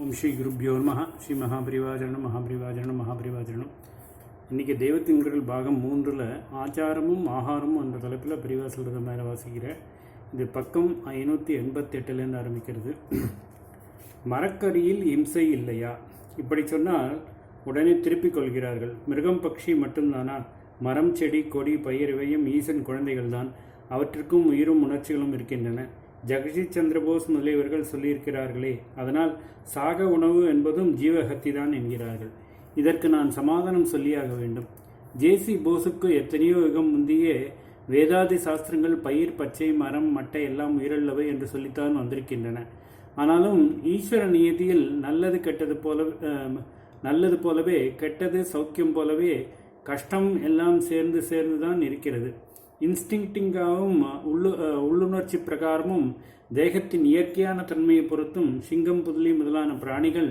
ஓம் ஸ்ரீ குருப்யோ நமஹ. ஸ்ரீ மகாபரிவாஜரணம் மகாபரிவாஜரணம் மகாபரிவாஜரணம். இன்றைக்கி தெய்வத்தின்கள் பாகம் 3ல் ஆச்சாரமும் ஆகாரமும் என்ற தலைப்பில் பிரிவா சொல்கிறத மேலே வாசிக்கிறேன். இது பக்கம் 588 ஆரம்பிக்கிறது. மரக்கரியில் இம்சை இல்லையா? இப்படி சொன்னால் உடனே திருப்பிக் கொள்கிறார்கள். மிருகம் பட்சி மட்டும்தானா? மரம் செடி கொடி பயிர் இவையும் ஈசன் குழந்தைகள் தான். அவற்றிற்கும் உயிரும் உணர்ச்சிகளும் இருக்கின்றன. ஜெகதீஷ் சந்திரபோஸ் முதலியவர்கள் சொல்லியிருக்கிறார்களே, அதனால் சாக உணவு என்பதும் ஜீவஹத்தி தான் என்கிறார்கள். இதற்கு நான் சமாதானம் சொல்லியாக வேண்டும். ஜேசி போஸுக்கு எத்தனையோ யுகம் முந்தையே வேதாதி சாஸ்திரங்கள் பயிர் பச்சை மரம் மட்டை எல்லாம் உயிரல்லவை என்று சொல்லித்தான் வந்திருக்கின்றன. ஆனாலும் ஈஸ்வர நியதியில் நல்லது போலவே கெட்டது சௌக்கியம் போலவே கஷ்டம் எல்லாம் சேர்ந்து தான் இருக்கிறது. இன்ஸ்டிங்டிங்காகவும் உள்ளுணர்ச்சி பிரகாரமும் தேகத்தின் இயற்கையான தன்மையை பொறுத்தும் சிங்கம் புதலி முதலான பிராணிகள்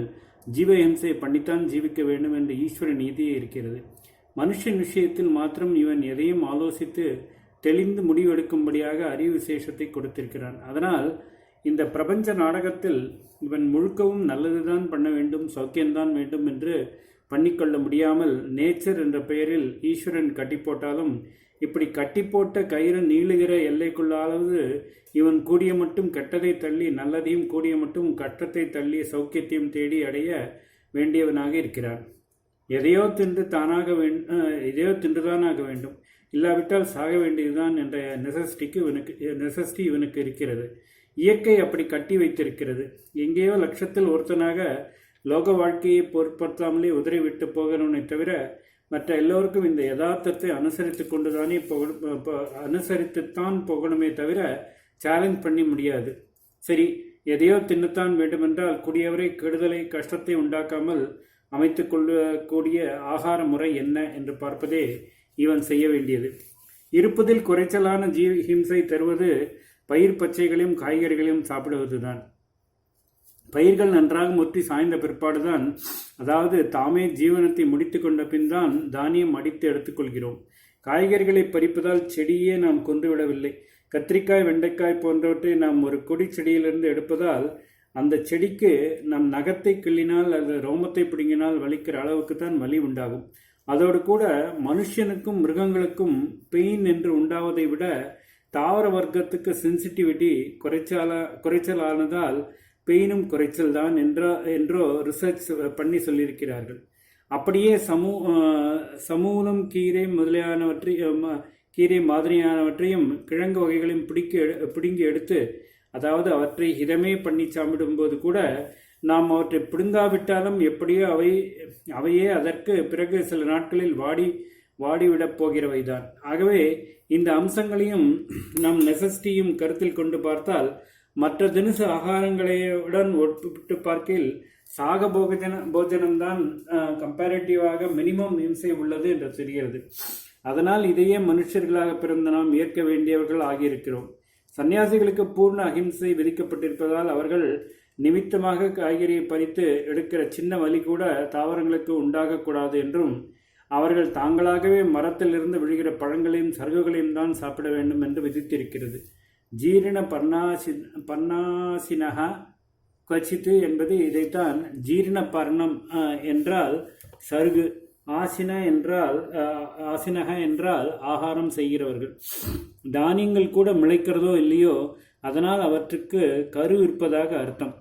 ஜீவஹிம்சை பண்ணித்தான் ஜீவிக்க வேண்டும் என்ற ஈஸ்வர நீதியே இருக்கிறது. மனுஷன் விஷயத்தில் மாத்திரம் இவன் எதையும் ஆலோசித்து தெளிந்து முடிவெடுக்கும்படியாக அறிவு விசேஷத்தை கொடுத்திருக்கிறான். அதனால் இந்த பிரபஞ்ச நாடகத்தில் இவன் முழுக்கவும் நல்லதுதான் பண்ண வேண்டும், சௌக்கியம்தான் வேண்டும் என்று பண்ணிக்கொள்ள முடியாமல் நேச்சர் என்ற பெயரில் ஈஸ்வரன் கட்டி போட்டாலும் இப்படி கட்டி போட்ட கயிறு நீளுகிற எல்லைக்குள்ளாவது இவன் கூடிய மட்டும் கெட்டதை தள்ளி நல்லதையும் கூடிய மட்டும் கஷ்டத்தை தள்ளி சௌக்கியத்தையும் தேடி அடைய வேண்டியவனாக இருக்கிறான். எதையோ தின்றுதானாக வேண்டும், இல்லாவிட்டால் சாக வேண்டியதுதான் என்ற நெசசிட்டி இவனுக்கு இருக்கிறது. இயற்கை அப்படி கட்டி வைத்திருக்கிறது. எங்கேயோ லட்சத்தில் ஒருத்தனாக லோக வாழ்க்கையை பொருட்படுத்தாமலே உதறி விட்டு போகணும்னே தவிர மற்ற எல்லோருக்கும் இந்த யதார்த்தத்தை அனுசரித்துத்தான் போகணுமே தவிர சேலஞ்ச் பண்ணி முடியாது. சரி, எதையோ தின்னத்தான் வேண்டுமென்றால் கூடியவரை கெடுதலை கஷ்டத்தை உண்டாக்காமல் அமைத்து கொள்ளக்கூடிய ஆகார முறை என்ன என்று பார்ப்பதே இவன் செய்ய வேண்டியது. இருப்பதில் குறைச்சலான ஹிம்சை தருவது பயிர் பச்சைகளையும் காய்கறிகளையும் சாப்பிடுவதுதான். பயிர்கள் நன்றாக முற்றி சாய்ந்த பிற்பாடுதான், அதாவது தாமே ஜீவனத்தை முடித்து கொண்ட பின் தான் தானியம் அடித்து எடுத்துக்கொள்கிறோம். காய்கறிகளை பறிப்பதால் செடியே நாம் கொன்றுவிடவில்லை. கத்திரிக்காய் வெண்டைக்காய் போன்றவற்றை நாம் ஒரு கொடி செடியிலிருந்து எடுப்பதால் அந்த செடிக்கு நம் நகத்தை கிள்ளினால் அல்லது ரோமத்தை பிடுங்கினால் வலிக்கிற அளவுக்கு தான் வலி உண்டாகும். அதோடு கூட மனுஷனுக்கும் மிருகங்களுக்கும் பெயின் என்று உண்டாவதை விட தாவர வர்க்கத்துக்கு சென்சிட்டிவிட்டி குறைச்சலானதால் பெயினும் குறைச்சல் தான் என்றோ ரிசர்ச் பண்ணி சொல்லியிருக்கிறார்கள். அப்படியே சமூலம் கீரை மாதிரியானவற்றையும் கிழங்கு வகைகளையும் பிடுங்கி எடுத்து, அதாவது அவற்றை ஹிதமே பண்ணி சாப்பிடும்போது கூட நாம் அவற்றை பிடுங்காவிட்டாலும் எப்படியோ அவையே அதற்கு பிறகு சில நாட்களில் வாடிவிடப் போகிறவைதான். ஆகவே இந்த அம்சங்களையும் நம் நெசசிட்டியும் கருத்தில் கொண்டு பார்த்தால் மற்ற தினசு ஆகாரங்களுடன் ஒப்பிட்டு பார்க்கையில் சாக போஜனம்தான் கம்பேரிட்டிவாக மினிமம் இம்சை உள்ளது என்று தெரிகிறது. அதனால் இதையே மனுஷர்களாக பிறந்த நாம் ஏற்க வேண்டியவர்கள் ஆகியிருக்கிறோம். சன்னியாசிகளுக்கு பூர்ண அகிம்சை விதிக்கப்பட்டிருப்பதால் அவர்கள் நிமித்தமாக காய்கறியை பறித்து எடுக்கிற சின்ன வலி கூட தாவரங்களுக்கு உண்டாகக்கூடாது என்றும், அவர்கள் தாங்களாகவே மரத்திலிருந்து விழுகிற பழங்களையும் சருகுகளையும் தான் சாப்பிட வேண்டும் என்று விதித்திருக்கிறது. ஜீரண பர்ணாசினகா குவச்சித்து என்பது இதைத்தான். ஜீரண பர்ணம் என்றால் சருகு, ஆசினக என்றால் ஆகாரம் செய்கிறவர்கள். தானியங்கள் கூட முளைக்கிறதோ இல்லையோ, அதனால் அவற்றுக்கு கரு இருப்பதாக அர்த்தம்.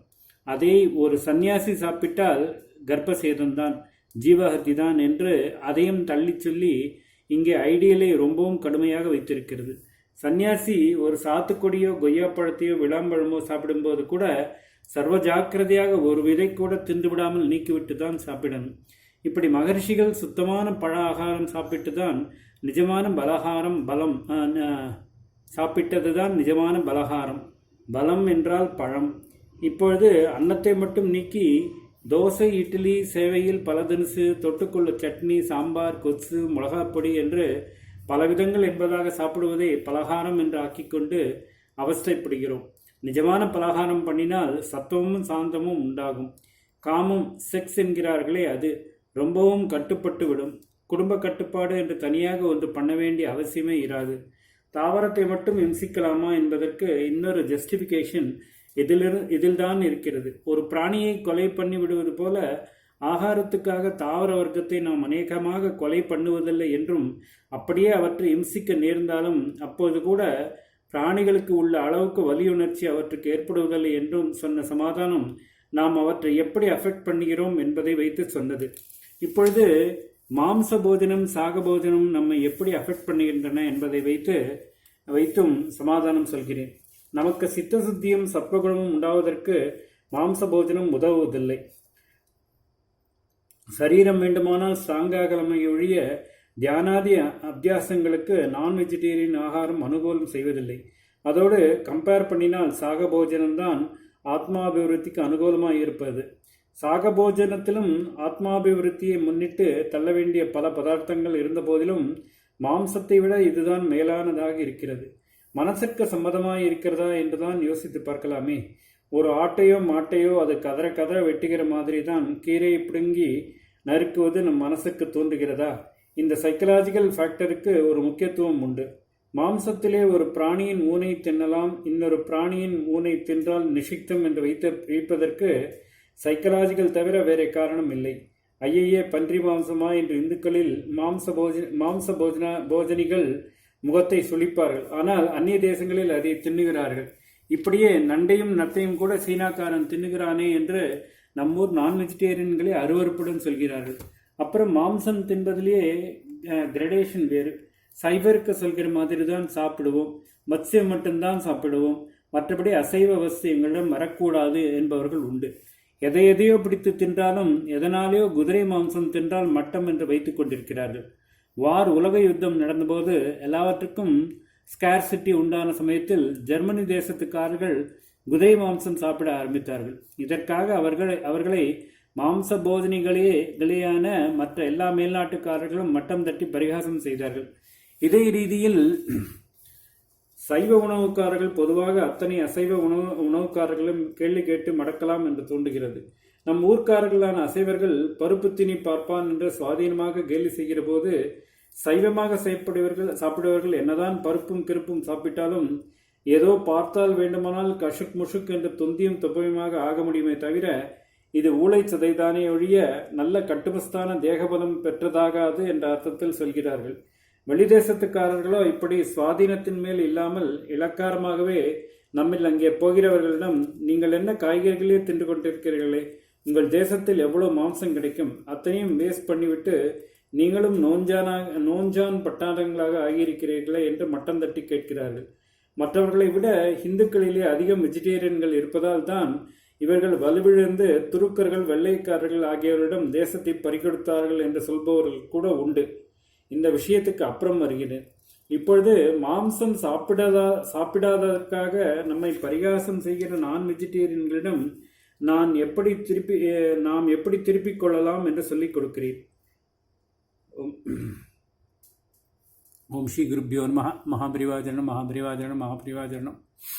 அதை ஒரு சந்நியாசி சாப்பிட்டால் கர்ப்பசேதம்தான், ஜீவஹத்தி தான் என்று அதையும் தள்ளி சொல்லி இங்கே ஐடியலை ரொம்பவும் கடுமையாக வைத்திருக்கிறது. சன்னியாசி ஒரு சாத்துக்கொடியோ கொய்யாப்பழத்தையோ விளாம்பழமோ சாப்பிடும்போது கூட சர்வ ஜாக்கிரதையாக ஒரு விதை கூட தின்றுவிடாமல் நீக்கிவிட்டு தான் சாப்பிடணும். இப்படி மகர்ஷிகள் சுத்தமான பழ ஆகாரம் சாப்பிட்டு தான் நிஜமான சாப்பிட்டது தான் நிஜமான பலகாரம். பலம் என்றால் பழம். இப்பொழுது அன்னத்தை மட்டும் நீக்கி தோசை இட்லி சேவையில் பல தினசு தொட்டுக்கொள்ள சட்னி சாம்பார் கொத்து மிளகாப்பொடி என்று பலவிதங்கள் என்பதாக சாப்பிடுவதை பலகாரம் என்று ஆக்கிக்கொண்டு அவஸ்தைப்படுகிறோம். நிஜமான பலகாரம் பண்ணினால் சத்துவமும் சாந்தமும் உண்டாகும். காமம் செக்ஸ் என்கிறார்களே, அது ரொம்பவும் கட்டுப்பட்டு விடும். குடும்ப கட்டுப்பாடு என்று தனியாக ஒன்று பண்ண வேண்டிய அவசியமே இராது. தாவரத்தை மட்டும் இம்சிக்கலாமா என்பதற்கு இன்னொரு ஜஸ்டிஃபிகேஷன் இதில்தான் இருக்கிறது. ஒரு பிராணியை கொலை பண்ணி விடுவது போல ஆகாரத்துக்காக தாவர வர்க்கத்தை நாம் அநேகமாக கொலை பண்ணுவதில்லை என்றும், அப்படியே அவற்றை இம்சிக்க நேர்ந்தாலும் அப்போது கூட பிராணிகளுக்கு உள்ள அளவுக்கு வலியுணர்ச்சி அவற்றுக்கு ஏற்படுவதில்லை என்றும் சொன்ன சமாதானம் நாம் அவற்றை எப்படி அஃபெக்ட் பண்ணுகிறோம் என்பதை வைத்து சொன்னது. இப்பொழுது மாம்ச போஜனம் சாக போஜனம் நம்மை எப்படி அஃபெக்ட் பண்ணுகின்றன என்பதை வைத்தும் சமாதானம் சொல்கிறேன். நமக்கு சித்த சுத்தியும் சத்வகுணமும் உண்டாவதற்கு மாம்ச போஜனம் உதவுவதில்லை. சரீரம் வேண்டுமானால் ஸ்ட்ராங்காகலமை ஒழிய தியானாதி அபியாசங்களுக்கு நான் வெஜிடேரியன் ஆகாரம் அனுகூலம் செய்வதில்லை. அதோடு கம்பேர் பண்ணினால் சாக போஜனம்தான் ஆத்மாபிவிருத்திக்கு அனுகூலமாக இருப்பது. சாக போஜனத்திலும் ஆத்மாபிவிருத்தியை முன்னிட்டு தள்ள வேண்டிய பல பதார்த்தங்கள் இருந்த போதிலும் மாம்சத்தை விட இதுதான் மேலானதாக இருக்கிறது. மனசுக்கு சம்மதமாக இருக்கிறதா என்றுதான் யோசித்து பார்க்கலாமே. ஒரு ஆட்டையோ மாட்டையோ அது கதற கதற வெட்டுகிற மாதிரி தான் கீரையை பிடுங்கி நறுக்குவது நம் மனசுக்கு தோன்றுகிறதா? இந்த சைக்கலாஜிக்கல் ஃபேக்டருக்கு ஒரு முக்கியத்துவம் உண்டு. மாம்சத்திலே ஒரு பிராணியின் ஊனை தின்னலாம், இன்னொரு பிராணியின் ஊனை தின்றால் நிஷிக்தம் என்று வைப்பதற்கு சைக்கலாஜிக்கல் தவிர வேற காரணம் இல்லை. ஐயையே பன்றி மாம்சமா என்று இந்துக்களில் மாம்ச போஜனிகள் முகத்தை சுளிப்பார்கள். ஆனால் அந்நிய தேசங்களில் அதை தின்னுகிறார்கள். இப்படியே நண்டையும் நத்தையும் கூட சீனாக்காரன் தின்னுகிறானே என்று நம்மூர் நான் வெஜிடேரியன்களே அருவறுப்புடன் சொல்கிறார்கள். அப்புறம் மாம்சம் தின்பதிலேயே கிரடேஷன் வேறு. சைவருக்கு சொல்கிற மாதிரி தான் சாப்பிடுவோம், மத்ஸ்யம் மட்டும்தான் சாப்பிடுவோம், மற்றபடி அசைவ வசியங்களிடம் வரக்கூடாது என்பவர்கள் உண்டு. எதையோ பிடித்து தின்றாலும் எதனாலேயோ குதிரை மாம்சம் தின்றால் மட்டம் என்று வைத்துக் கொண்டிருக்கிறார்கள். உலக யுத்தம் நடந்தபோது எல்லாவற்றுக்கும் ஸ்கேர்சிட்டி உண்டான சமயத்தில் ஜெர்மனி தேசத்துக்காரர்கள் குதிரை மாம்சம் சாப்பிட ஆரம்பித்தார்கள். இதற்காக அவர்களை மாம்ச போஜனிகளேயான மற்ற எல்லா மேல்நாட்டுக்காரர்களும் மட்டம் தட்டி பரிகாசம் செய்தார்கள். இதே ரீதியில் சைவ உணவுக்காரர்கள் பொதுவாக அத்தனை அசைவ உணவுக்காரர்களும் கேள்வி கேட்டு மடக்கலாம் என்று தோன்றுகிறது. நம் ஊர்க்காரர்களான அசைவர்கள் பருப்பு திணி பார்ப்பான் என்று சுவாதீனமாக கேலி செய்கிற போது சைவமாக சாப்பிடுவர்கள் என்னதான் பருப்பும் கிருப்பும் சாப்பிட்டாலும் ஏதோ பார்த்தால் வேண்டுமானால் கஷுக் முஷுக் என்று தொந்தியும் தொப்பையுமாக ஆக முடியுமே தவிர இது ஊளை சதைதானே ஒழிய நல்ல கட்டுமஸ்தான தேகபலம் பெற்றதாகாது என்ற அர்த்தத்தில் சொல்கிறார்கள். வெளிதேசத்துக்காரர்களோ இப்படி சுவாதீனத்தின் மேல் இல்லாமல் இலக்காரமாகவே நம்மில் அங்கே போகிறவர்களிடம், நீங்கள் என்ன காய்கறிகளே தின்று கொண்டிருக்கிறீர்களே, உங்கள் தேசத்தில் எவ்வளோ மாம்சம் கிடைக்கும், அத்தனையும் வேஸ்ட் பண்ணிவிட்டு நீங்களும் நோஞ்சான் பட்டாளங்களாக ஆகியிருக்கிறீர்களே என்று மட்டம் தட்டி கேட்கிறார்கள். மற்றவர்களை விட இந்துக்களிலே அதிகம் வெஜிடேரியன்கள் இருப்பதால் தான் இவர்கள் வலுவிழந்து துருக்கர்கள் வெள்ளைக்காரர்கள் ஆகியோரிடம் தேசத்தை பறிகொடுத்தார்கள் என்று சொல்பவர்கள் கூட உண்டு. இந்த விஷயத்துக்கு அப்புறம் வருகிறேன். இப்பொழுது மாம்சம் சாப்பிடாததற்காக நம்மை பரிகாசம் செய்கிற நான் வெஜிடேரியன்களிடம் நாம் எப்படி திருப்பிக் கொள்ளலாம் என்று சொல்லிக் கொடுக்கிறேன். ஓம் ஸ்ரீ குருப்யோ நமः. மகாபரிவாஜனம் மகாபரிவாஜனம் மகாபரிவாஜனம்.